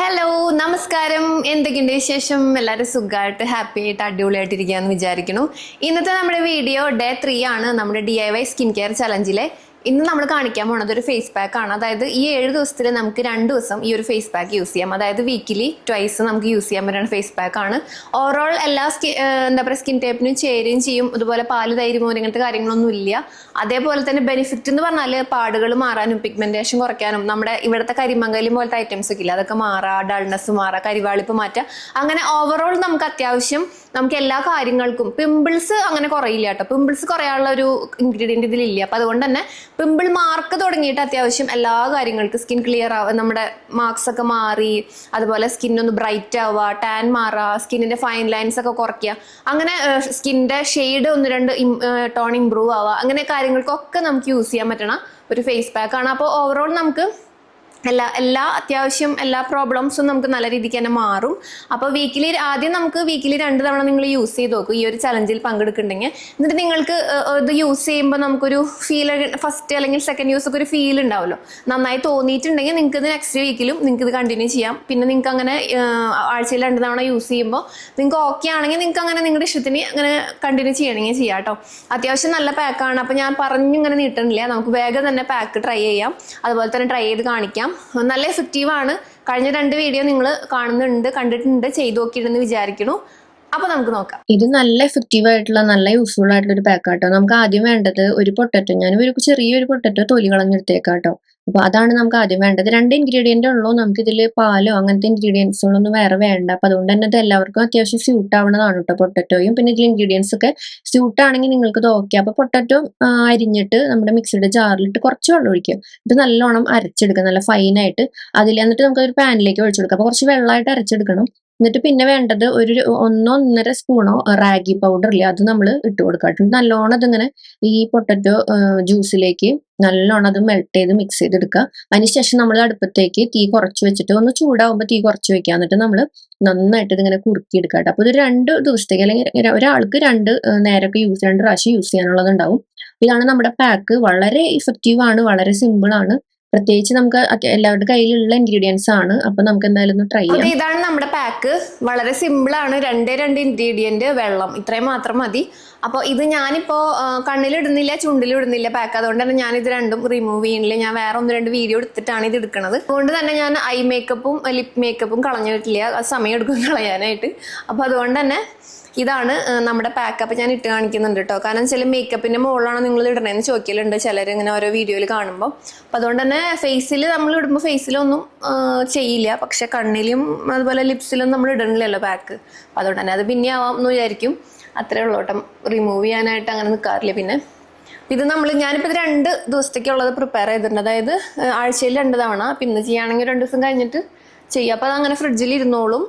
Hello നമസ്കാരം. എന്തൊക്കെയുണ്ട് വിശേഷം? എല്ലാവരും സുഖമായിട്ട് ഹാപ്പി ആയിട്ട് അടിപൊളിയായിട്ടിരിക്കുകയെന്ന് വിചാരിക്കുന്നു. ഇന്നത്തെ നമ്മുടെ വീഡിയോ ഡേ 3 ആണ് നമ്മുടെ DIY സ്കിൻ കെയർ ചലഞ്ചിലെ. ഇന്ന് നമ്മൾ കാണിക്കാൻ പോണത് ഒരു ഫേസ് പാക്ക് ആണ്. അതായത് ഈ 7 ദിവസത്തിൽ നമുക്ക് 2 ദിവസം ഈ ഒരു ഫേസ് പാക്ക് യൂസ് ചെയ്യാം. അതായത് വീക്കിലി ട്വൈസ് നമുക്ക് യൂസ് ചെയ്യാൻ പറ്റുന്ന ഫേസ് പാക്ക് ആണ്. ഓവറോൾ എല്ലാ എന്താ പറയുക സ്കിൻ ടൈപ്പിനും ചേരുകയും ചെയ്യും. അതുപോലെ പാല്, തൈര്, മോര് ഇങ്ങനത്തെ കാര്യങ്ങളൊന്നും ഇല്ല. അതേപോലെ തന്നെ ബെനിഫിറ്റ് എന്ന് പറഞ്ഞാൽ പാടുകൾ മാറാനും പിഗ്മെന്റേഷൻ കുറയ്ക്കാനും നമ്മുടെ ഇവിടുത്തെ കരിമംഗലി പോലത്തെ ഐറ്റംസ് ഒക്കെ ഇല്ല അതൊക്കെ മാറാ, ഡൾനെസ് മാറാ, കരിവാളിപ്പ് മാറ്റുക, അങ്ങനെ ഓവറോൾ നമുക്ക് അത്യാവശ്യം നമുക്ക് എല്ലാ കാര്യങ്ങൾക്കും പിമ്പിൾസ് അങ്ങനെ കുറയില്ല കേട്ടോ. പിമ്പിൾസ് കുറയാനുള്ള ഒരു ഇൻഗ്രീഡിയൻറ്റ് ഇതിലില്ല. അപ്പം അതുകൊണ്ട് തന്നെ പിമ്പിൾ മാർക്ക് തുടങ്ങിയിട്ട് അത്യാവശ്യം എല്ലാ കാര്യങ്ങൾക്കും സ്കിൻ ക്ലിയർ ആവുക, നമ്മുടെ മാർക്സ് ഒക്കെ മാറി, അതുപോലെ സ്കിന്നൊന്ന് ബ്രൈറ്റ് ആവുക, ടാൻ മാറുക, സ്കിന്നിന്റെ ഫൈൻ ലൈൻസ് ഒക്കെ കുറയ്ക്കുക, അങ്ങനെ സ്കിന്നിന്റെ ഷെയ്ഡ് 1-2 ടോൺ ഇമ്പ്രൂവ് ആവുക, അങ്ങനെ കാര്യങ്ങൾക്കൊക്കെ നമുക്ക് യൂസ് ചെയ്യാൻ പറ്റണ ഒരു ഫേസ് പാക്ക് ആണ്. അപ്പോൾ ഓവറോൾ നമുക്ക് എല്ലാ അത്യാവശ്യം എല്ലാ പ്രോബ്ലംസും നമുക്ക് നല്ല രീതിക്ക് തന്നെ മാറും. അപ്പോൾ ആദ്യം നമുക്ക് വീക്കിലി 2 തവണ നിങ്ങൾ യൂസ് ചെയ്ത് നോക്കും ഈ ഒരു ചലഞ്ചിൽ പങ്കെടുക്കുന്നുണ്ടെങ്കിൽ. എന്നിട്ട് നിങ്ങൾക്ക് ഇത് യൂസ് ചെയ്യുമ്പോൾ നമുക്കൊരു ഫീൽ, ഫസ്റ്റ് അല്ലെങ്കിൽ സെക്കൻഡ് യൂസ് ഒക്കെ ഒരു ഫീൽ ഉണ്ടാവുമല്ലോ, നന്നായി തോന്നിയിട്ടുണ്ടെങ്കിൽ നിങ്ങൾക്ക് ഇത് നെക്സ്റ്റ് വീക്കിലും നിങ്ങൾക്ക് ഇത് കണ്ടിന്യൂ ചെയ്യാം. പിന്നെ നിങ്ങൾക്ക് അങ്ങനെ ആഴ്ചയിൽ 2 തവണ യൂസ് ചെയ്യുമ്പോൾ നിങ്ങൾക്ക് ഓക്കെ ആണെങ്കിൽ നിങ്ങൾക്ക് അങ്ങനെ നിങ്ങളുടെ ഇഷ്ടത്തിന് അങ്ങനെ കണ്ടിന്യൂ ചെയ്യണമെങ്കിൽ ചെയ്യാം കേട്ടോ. അത്യാവശ്യം നല്ല പാക്കാണ്. അപ്പോൾ ഞാൻ പറഞ്ഞിങ്ങനെ നീട്ടണില്ല, നമുക്ക് വേഗം തന്നെ പാക്ക് ട്രൈ ചെയ്യാം, അതുപോലെ തന്നെ ട്രൈ ചെയ്ത് കാണിക്കാം. നല്ല എഫക്റ്റീവാണ്. കഴിഞ്ഞ 2 വീഡിയോ നിങ്ങൾ കണ്ടിട്ടുണ്ട്, ചെയ്തു നോക്കിയിട്ടെന്ന് വിചാരിക്കുന്നു. അപ്പൊ നമുക്ക് നോക്കാം. ഇത് നല്ല എഫക്റ്റീവ് ആയിട്ടുള്ള നല്ല യൂസ്ഫുൾ ആയിട്ടുള്ള ഒരു പാക്കാട്ടോ. നമുക്ക് ആദ്യം വേണ്ടത് ഒരു പൊട്ടറ്റോ. ഞാൻ ഒരു ചെറിയൊരു പൊട്ടറ്റോ തൊലി കളഞ്ഞെടുത്തേക്കാട്ടോ. അപ്പൊ അതാണ് നമുക്ക് ആദ്യം വേണ്ടത്. 2 ഇൻഗ്രീഡിയന്റ് ഉള്ളൂ. നമുക്ക് ഇതിൽ പാലോ അങ്ങനത്തെ ഇൻഗ്രീഡിയൻസുകളൊന്നും വേറെ വേണ്ട. അപ്പൊ അതുകൊണ്ട് തന്നെ ഇത് എല്ലാവർക്കും അത്യാവശ്യം സ്യൂട്ട് ആവണതാണ് കേട്ടോ. പൊട്ടറ്റോയും പിന്നെ ഇതിൽ ഇൻഗ്രീഡിയൻസ് ഒക്കെ സ്യൂട്ട് ആണെങ്കിൽ നിങ്ങൾക്ക് ഇത് ഓക്കെ. അപ്പൊ പൊട്ടറ്റോ അരിഞ്ഞിട്ട് നമ്മുടെ മിക്സിയുടെ ജാറിലിട്ട് കുറച്ച് വെള്ളം ഒഴിക്കുക. ഇത് നല്ലോണം അരച്ചെടുക്കുക, നല്ല ഫൈനായിട്ട്. എന്നിട്ട് നമുക്ക് ഒരു പാനിലേക്ക് ഒഴിച്ചു കൊടുക്കുക. അപ്പൊ കുറച്ച് വെള്ളമായിട്ട് അരച്ചെടുക്കണം. എന്നിട്ട് പിന്നെ വേണ്ടത് ഒരു 1-1.5 സ്പൂണോ റാഗി പൗഡർ ഇല്ലേ, അത് നമ്മൾ ഇട്ട് കൊടുക്കുക. നല്ലോണം അതിങ്ങനെ ഈ പൊട്ടറ്റോ ജ്യൂസിലേക്ക് നല്ലോണം അത് മെൽറ്റ് ചെയ്ത് മിക്സ് ചെയ്തെടുക്കുക. അതിനുശേഷം നമ്മൾ അടുപ്പത്തേക്ക് തീ കുറച്ച് വെച്ചിട്ട് ഒന്ന് ചൂടാവുമ്പോൾ തീ കുറച്ച് വെക്കുക. എന്നിട്ട് നമ്മൾ നന്നായിട്ട് ഇതിങ്ങനെ കുറുക്കിയെടുക്കുക കേട്ടോ. അപ്പോൾ ഇത് 2 ദിവസത്തേക്ക് അല്ലെങ്കിൽ ഒരാൾക്ക് 2 നേരമൊക്കെ 2 പ്രാവശ്യം യൂസ് ചെയ്യാനുള്ളത് ഉണ്ടാവും. ഇതാണ് നമ്മുടെ പാക്ക്. വളരെ ഇഫക്റ്റീവ് ആണ്, വളരെ സിമ്പിൾ ആണ്. പ്രത്യേകിച്ച് നമുക്ക് എല്ലാവരുടെ കയ്യിലുള്ള ഇൻഗ്രീഡിയൻസ് ആണ്. അപ്പൊ നമുക്ക് എന്തായാലും ഒന്ന് ട്രൈ ചെയ്യാം. ഇതാണ് നമ്മുടെ പാക്ക്. വളരെ സിമ്പിൾ ആണ്. 2 ഇൻഗ്രീഡിയന്റ്, വെള്ളം, ഇത്രയും മാത്രം മതി. അപ്പോൾ ഇത് ഞാനിപ്പോൾ കണ്ണിലിടുന്നില്ല, ചുണ്ടിലിടുന്നില്ല പാക്ക്. അതുകൊണ്ട് തന്നെ ഞാൻ ഇത് രണ്ടും റിമൂവ് ചെയ്യുന്നില്ല. ഞാൻ വേറെ 1-2 വീഡിയോ എടുത്തിട്ടാണ് ഇത് എടുക്കുന്നത്. അതുകൊണ്ട് തന്നെ ഞാൻ ഐ മേക്കപ്പും ലിപ് മേക്കപ്പും കളഞ്ഞിട്ടില്ല. അത് സമയം എടുക്കും കളയാനായിട്ട്. അപ്പോൾ അതുകൊണ്ട് തന്നെ ഇതാണ് നമ്മുടെ പാക്ക്. അപ്പം ഞാൻ ഇട്ട് കാണിക്കുന്നുണ്ട് കേട്ടോ. കാരണം ചില മേക്കപ്പിൻ്റെ മുകളിലാണ് നിങ്ങൾ ഇടണേന്ന് ചോദിക്കലുണ്ട് ചിലർ ഇങ്ങനെ ഓരോ വീഡിയോയിൽ കാണുമ്പോൾ. അപ്പം അതുകൊണ്ട് തന്നെ ഫേസിൽ നമ്മൾ ഇടുമ്പോൾ ഫേസിലൊന്നും ചെയ്യില്ല, പക്ഷെ കണ്ണിലും അതുപോലെ ലിപ്സിലും നമ്മൾ ഇടണില്ലല്ലോ പാക്ക്. അപ്പം അതുകൊണ്ട് തന്നെ അത് പിന്നെ ആവാം എന്ന് വിചാരിക്കും. അത്രേ ഉള്ളൂ കേട്ടോ. റിമൂവ് ചെയ്യാനായിട്ട് അങ്ങനെ നിൽക്കാറില്ല. പിന്നെ ഇത് ഞാനിപ്പോൾ ഇത് 2 ദിവസത്തേക്കുള്ളത് പ്രിപ്പയർ ചെയ്തിട്ടുണ്ട്. അതായത് ആഴ്ചയിൽ 2 തവണ. പിന്നെ ചെയ്യുകയാണെങ്കിൽ 2 ദിവസം കഴിഞ്ഞിട്ട് ചെയ്യുക. അപ്പോൾ അതങ്ങനെ ഫ്രിഡ്ജിൽ ഇരുന്നോളും.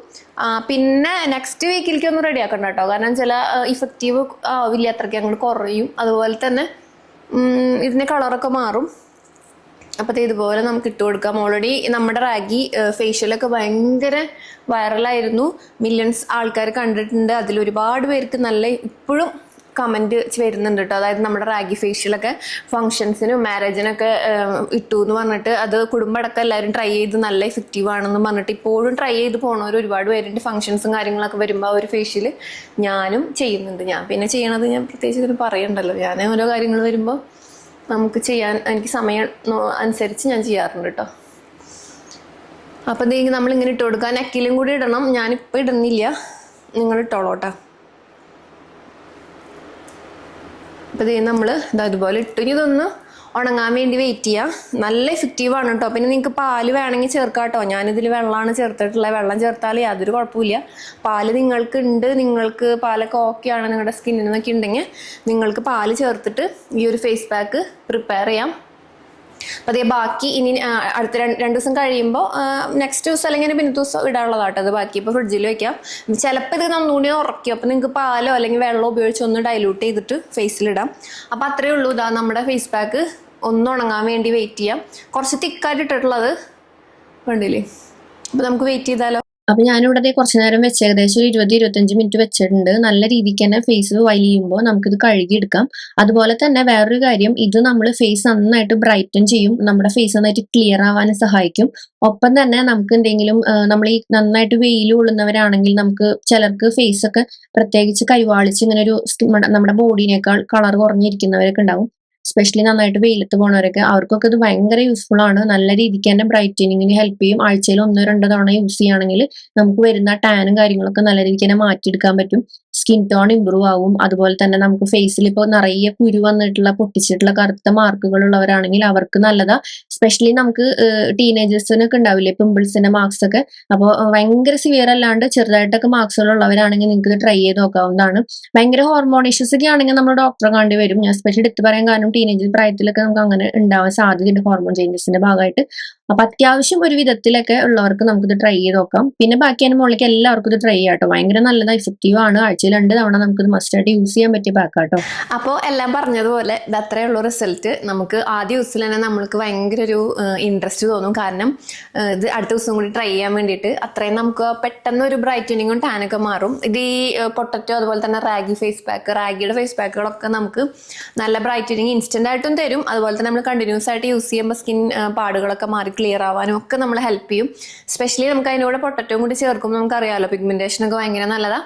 പിന്നെ നെക്സ്റ്റ് വീക്കിലേക്ക് ഒന്ന് റെഡി ആക്കണ്ട കേട്ടോ. കാരണം ചില ഇഫക്റ്റീവ് ആവില്ല, അത്രയ്ക്ക് അങ്ങോട്ട് കുറയും. അതുപോലെ തന്നെ ഇതിൻ്റെ കളറൊക്കെ മാറും. അപ്പോൾ ഇതുപോലെ നമുക്ക് ഇട്ട് കൊടുക്കാം. ഓൾറെഡി നമ്മുടെ റാഗി ഫേഷ്യലൊക്കെ ഭയങ്കര വൈറലായിരുന്നു. മില്യൺസ് ആൾക്കാർ കണ്ടിട്ടുണ്ട്. അതിലൊരുപാട് പേർക്ക് നല്ല ഇപ്പോഴും കമൻറ്റ് വരുന്നുണ്ട് കേട്ടോ. അതായത് നമ്മുടെ റാഗി ഫേഷ്യലൊക്കെ ഫംഗ്ഷൻസിനും മാരേജിനൊക്കെ ഇട്ടു എന്ന് പറഞ്ഞിട്ട്, അത് കുടുംബമടക്കം എല്ലാവരും ട്രൈ ചെയ്ത് നല്ല എഫക്റ്റീവ് ആണെന്ന് പറഞ്ഞിട്ട് ഇപ്പോഴും ട്രൈ ചെയ്ത് പോണവർ ഒരുപാട് പേരുണ്ട്. ഫംഗ്ഷൻസും കാര്യങ്ങളൊക്കെ വരുമ്പോൾ ഒരു ഫേഷ്യൽ ഞാനും ചെയ്യുന്നുണ്ട്. ഞാൻ പിന്നെ ചെയ്യണത് ഞാൻ പ്രത്യേകിച്ച് ഇതിന് പറയണ്ടല്ലോ. ഞാൻ ഓരോ കാര്യങ്ങൾ വരുമ്പോൾ നമുക്ക് ചെയ്യാൻ എനിക്ക് സമയം അനുസരിച്ച് ഞാൻ ചെയ്യാറുണ്ട് കേട്ടോ. അപ്പം എന്തെങ്കിലും നമ്മളിങ്ങനെ ഇട്ട് കൊടുക്കുക. നെക്കിലും കൂടി ഇടണം. ഞാനിപ്പോൾ ഇടുന്നില്ല, നിങ്ങൾ ഇട്ടോളൂ കേട്ടോ. അപ്പോൾ നമ്മൾ ഇതുപോലെ ഇട്ടു. ഇതൊന്ന് ഉണങ്ങാൻ വേണ്ടി വെയിറ്റ് ചെയ്യാം. നല്ല എഫക്റ്റീവാണ് കേട്ടോ. പിന്നെ നിങ്ങൾക്ക് പാല് വേണമെങ്കിൽ ചേർക്കാം കേട്ടോ. ഞാനിതിൽ വെള്ളമാണ് ചേർത്തിട്ടുള്ളത്. വെള്ളം ചേർത്താൽ യാതൊരു കുഴപ്പമില്ല. പാല് നിങ്ങൾക്ക് പാലൊക്കെ ഓക്കെ ആണ്, നിങ്ങളുടെ സ്കിന്നിനൊക്കെ ഉണ്ടെങ്കിൽ നിങ്ങൾക്ക് പാല് ചേർത്തിട്ട് ഈ ഒരു ഫേസ് പാക്ക് പ്രിപ്പയർ ചെയ്യാം. അപ്പോൾ അതേ ബാക്കി ഇനി അടുത്ത 2 ദിവസം കഴിയുമ്പോൾ നെക്സ്റ്റ് ദിവസം അല്ലെങ്കിൽ പിന്നത്തെ ദിവസം ഇടാനുള്ളതാട്ടോ. അത് ബാക്കി ഇപ്പോൾ ഫ്രിഡ്ജിൽ വെക്കാം. ചിലപ്പോൾ ഇത് നന്നുകൂടി ഉറക്കും. അപ്പോൾ നിങ്ങൾക്ക് പാലോ അല്ലെങ്കിൽ വെള്ളം ഉപയോഗിച്ച് ഒന്ന് ഡൈലൂട്ട് ചെയ്തിട്ട് ഫേസിലിടാം. അപ്പോൾ അത്രയേ ഉള്ളൂ. ഇതാ നമ്മുടെ ഫേസ് പാക്ക്. ഒന്ന് ഉണങ്ങാൻ വേണ്ടി വെയിറ്റ് ചെയ്യാം. കുറച്ച് തിക്കായിട്ട് ഇട്ടിട്ടുള്ളത് കണ്ടില്ലേ. അപ്പോൾ നമുക്ക് വെയിറ്റ് ചെയ്താലോ. അപ്പൊ ഞാനിവിടെ ദേ കുറച്ച് നേരം വെച്ച് ഏകദേശം ഒരു 20-25 മിനിറ്റ് വെച്ചിട്ടുണ്ട്. നല്ല രീതിക്ക് തന്നെ ഫേസ് വലിയുമ്പോൾ നമുക്കിത് കഴുകിയെടുക്കാം. അതുപോലെ തന്നെ വേറൊരു കാര്യം, ഇത് നമ്മൾ ഫേസ് നന്നായിട്ട് ബ്രൈറ്റൻ ചെയ്യും. നമ്മുടെ ഫേസ് നന്നായിട്ട് ക്ലിയർ ആവാനും സഹായിക്കും. ഒപ്പം തന്നെ നമുക്ക് എന്തെങ്കിലും നമ്മൾ ഈ നന്നായിട്ട് വെയിൽ കൊള്ളുന്നവരാണെങ്കിൽ നമുക്ക് ചിലർക്ക് ഫേസ് ഒക്കെ പ്രത്യേകിച്ച് കൈവാളിച്ച് ഇങ്ങനെ ഒരു നമ്മുടെ ബോഡിനേക്കാൾ കളർ കുറഞ്ഞിരിക്കുന്നവരൊക്കെ ഉണ്ടാവും. എസ്പെഷ്യലി നന്നായിട്ട് വെയിലത്ത് പോണവരൊക്കെ അവർക്കൊക്കെ ഇത് ഭയങ്കര യൂസ്ഫുൾ ആണ്. നല്ല രീതിക്ക് തന്നെ ബ്രൈറ്റനിങ്ങിന് ഹെൽപ്പ് ചെയ്യും. ആഴ്ചയിൽ 1-2 തവണ യൂസ് ചെയ്യുകയാണെങ്കിൽ നമുക്ക് വരുന്ന ടാനും കാര്യങ്ങളൊക്കെ നല്ല രീതിക്ക് തന്നെ മാറ്റിയെടുക്കാൻ പറ്റും. സ്കിൻ ടോൺ ഇമ്പ്രൂവ് ആവും. അതുപോലെ തന്നെ നമുക്ക് ഫേസിൽ ഇപ്പോൾ നിറയെ കുരു വന്നിട്ടുള്ള പൊട്ടിച്ചിട്ടുള്ള കറുത്ത മാർക്കുകൾ ഉള്ളവരാണെങ്കിൽ അവർക്ക് നല്ലതാ. എസ്പെഷ്യലി നമുക്ക് ടീനേജേഴ്സിനൊക്കെ ഉണ്ടാവില്ലേ പിമ്പിൾസിന്റെ മാർക്സ് ഒക്കെ. അപ്പോൾ ഭയങ്കര സിവിയർ അല്ലാണ്ട് ചെറുതായിട്ടൊക്കെ മാർക്സുകൾ ഉള്ളവരാണെങ്കിൽ നിങ്ങൾക്ക് ഇത് ട്രൈ ചെയ്ത് നോക്കാവുന്നതാണ്. ഭയങ്കര ഹോർമോൺ ഇഷ്യൂസ് ഒക്കെ ആണെങ്കിൽ നമ്മൾ ഡോക്ടറെ കാണേണ്ടി വരും. ഞാൻ സ്പെഷ്യൽ എടുത്ത് പറയാൻ കാരണം ടീനേജ് പ്രായത്തിലൊക്കെ നമുക്ക് അങ്ങനെ ഉണ്ടാവാൻ സാധ്യതയുണ്ട് ഹോർമോൺ ചേഞ്ചസിന്റെ ഭാഗമായിട്ട്. അപ്പൊ അത്യാവശ്യം ഒരു വിധത്തിലൊക്കെ ഉള്ളവർക്ക് നമുക്കിത് ട്രൈ ചെയ്ത് നോക്കാം. പിന്നെ ബാക്കി അതിന് മുകളിലേക്ക് എല്ലാവർക്കും ഇത് ട്രൈ ചെയ്യാം കേട്ടോ. ഭയങ്കര നല്ലതാ, എഫക്റ്റീവ് ആണ്. ആഴ്ചയിൽ 2 തവണ നമുക്കിത് മസ്റ്റായിട്ട് യൂസ് ചെയ്യാൻ പറ്റിയ പാക്കാട്ടോ. അപ്പോൾ എല്ലാം പറഞ്ഞതുപോലെ ഇത് അത്രയേ ഉള്ളൂ റിസൾട്ട്. നമുക്ക് ആദ്യ യൂസിൽ തന്നെ നമ്മൾക്ക് ഭയങ്കര ഒരു ഇൻട്രസ്റ്റ് തോന്നും. കാരണം ഇത് അടുത്ത ദിവസം കൂടി ട്രൈ ചെയ്യാൻ വേണ്ടിയിട്ട് അത്രയും നമുക്ക് പെട്ടെന്ന് ഒരു ബ്രൈറ്റനിങ്ങും ടാനൊക്കെ മാറും. ഇത് ഈ പൊട്ടറ്റോ അതുപോലെ തന്നെ റാഗി ഫേസ് പാക്ക്, റാഗിയുടെ ഫേസ് പാക്കുകളൊക്കെ നമുക്ക് നല്ല ബ്രൈറ്റനിങ് ഇൻസ്റ്റന്റ് ആയിട്ടും തരും. അതുപോലെ തന്നെ നമ്മൾ കണ്ടിന്യൂസ് ആയിട്ട് യൂസ് ചെയ്യുമ്പോൾ സ്കിൻ പാടുകളൊക്കെ മാറി ക്ലിയർ ആവാനും ഒക്കെ നമ്മളെ ഹെൽപ്പ് ചെയ്യും. സ്പെഷ്യലി നമുക്ക് അതിൻ്റെ കൂടെ പൊട്ടറ്റോയും കൂടി ചേർക്കുമ്പോൾ നമുക്കറിയാമല്ലോ പിഗ്മെന്റേഷനൊക്കെ ഭയങ്കര നല്ലതാണ്.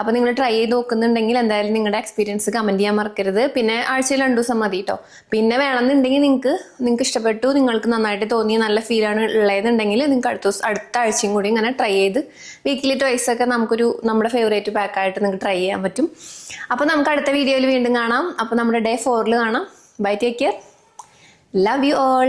അപ്പോൾ നിങ്ങൾ ട്രൈ ചെയ്ത് നോക്കുന്നുണ്ടെങ്കിൽ എന്തായാലും നിങ്ങളുടെ എക്സ്പീരിയൻസ് കമൻറ്റ് ചെയ്യാൻ മറക്കരുത്. പിന്നെ ആഴ്ചയിൽ 2 ദിവസം മതി കേട്ടോ. പിന്നെ വേണമെന്നുണ്ടെങ്കിൽ നിങ്ങൾക്ക് ഇഷ്ടപ്പെട്ടു, നിങ്ങൾക്ക് നന്നായിട്ട് തോന്നി, നല്ല ഫീലാണ് ഉള്ളതെന്നുണ്ടെങ്കിൽ നിങ്ങൾക്ക് അടുത്ത ആഴ്ചയും കൂടി ഇങ്ങനെ ട്രൈ ചെയ്ത് വീക്കിലി ട്വൈസ് ഒക്കെ നമ്മുടെ ഫേവറേറ്റ് പാക്കായിട്ട് നിങ്ങൾക്ക് ട്രൈ ചെയ്യാൻ പറ്റും. അപ്പോൾ നമുക്ക് അടുത്ത വീഡിയോയിൽ വീണ്ടും കാണാം. അപ്പോൾ നമ്മുടെ ഡേ 4 കാണാം. Bye, take care, love you all.